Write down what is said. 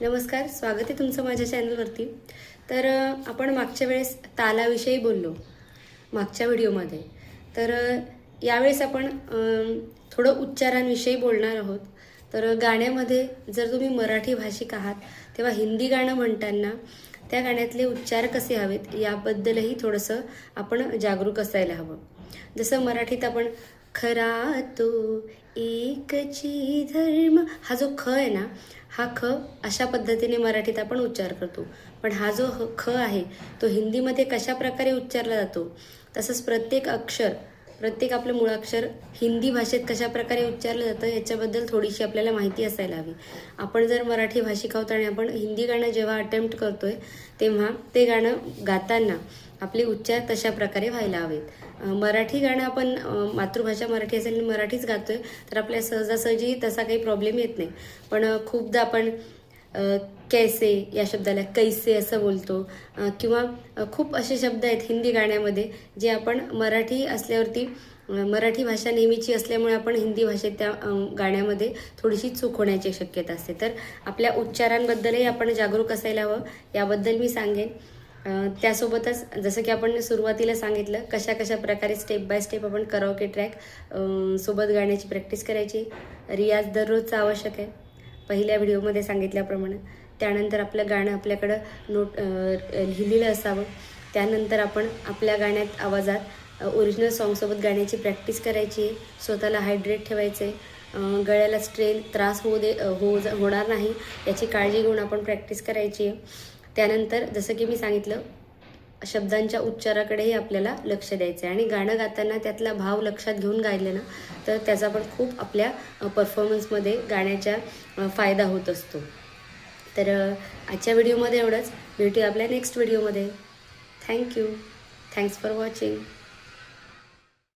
नमस्कार, स्वागत आहे तुमचं माझ्या चॅनलवरती. तर आपण मागच्या वेळेस तालाविषयी बोललो मागच्या व्हिडिओमध्ये. तर यावेळेस आपण थोडं उच्चारांविषयी बोलणार आहोत. तर गाण्यामध्ये जर तुम्ही मराठी भाषिक आहात तेव्हा हिंदी गाणं म्हणताना त्या गाण्यातले उच्चार कसे हवेत याबद्दलही थोडंसं आपण जागरूक असायला हवं. जसं मराठीत आपण खरा तो एकची धर्म, हा जो ख आहे ना, हा ख अशा पद्धतीने मराठीत आपण उच्चार करतो. पण हा जो ख आहे तो हिंदीमध्ये कशा प्रकारे उच्चारला जातो, तसंच प्रत्येक अक्षर, प्रत्येक आपलं मुळाक्षर हिंदी भाषेत कशा प्रकारे उच्चारलं जातं याच्याबद्दल थोडीशी आपल्याला माहिती असायला हवी. आपण जर मराठी भाषिक आहोत आणि आपण हिंदी गाणं जेव्हा अटेम्प्ट करतोय तेव्हा ते गाणं गाताना आपले उच्चार तशा प्रकारे व्हायला हवेत. मराठी गाणं आपण मातृभाषा मराठी असेल आणि मराठीच गातोय तर आपल्या सहजासहजी तसा काही प्रॉब्लेम येत नाही. पण खूपदा आपण कैसे या शब्दाला कैसे असं बोलतो, किंवा खूप असे शब्द आहेत हिंदी गाण्यामध्ये जे आपण मराठी असल्यावरती मराठी भाषा नेहमीची असल्यामुळे आपण हिंदी भाषेत त्या गाण्यामध्ये थोडीशी चूक होण्याची शक्यता असते. तर आपल्या उच्चारांबद्दलही आपण जागरूक असायला हवं, याबद्दल मी सांगेन. त्यासोबतच जसं की आपण सुरुवातीला सांगितलं कशा कशा प्रकारे स्टेप बाय स्टेप आपण कराओके ट्रॅक सोबत गाण्याची प्रॅक्टिस करायची. रियाज दररोजचा आवश्यक आहे पहिल्या व्हिडिओमध्ये सांगितल्याप्रमाणे. त्यानंतर आपलं गाणं आपल्याकडं लिहिलेलं असावं. त्यानंतर आपण आपल्या गाण्यात आवाजात ओरिजिनल सॉन्गसोबत गाण्याची प्रॅक्टिस करायची. स्वतःला हायड्रेट ठेवायचे. गळ्याला स्ट्रेन त्रास होणार नाही याची काळजी घेऊन आपण प्रॅक्टिस करायची आहे. त्यानंतर जसं की मी सांगितलं शब्दांच्या उच्चाराकडेही आपल्याला लक्ष द्यायचं आहे आणि गाणं गाताना त्यातला भाव लक्षात घेऊन गायलं ना तर त्याचा पण खूप आपल्या परफॉर्मन्समध्ये गाण्याच्या फायदा होत असतो. तर आजच्या व्हिडिओमध्ये एवढंच. भेटूया आपल्या नेक्स्ट व्हिडिओमध्ये. थँक्यू. Thanks for watching.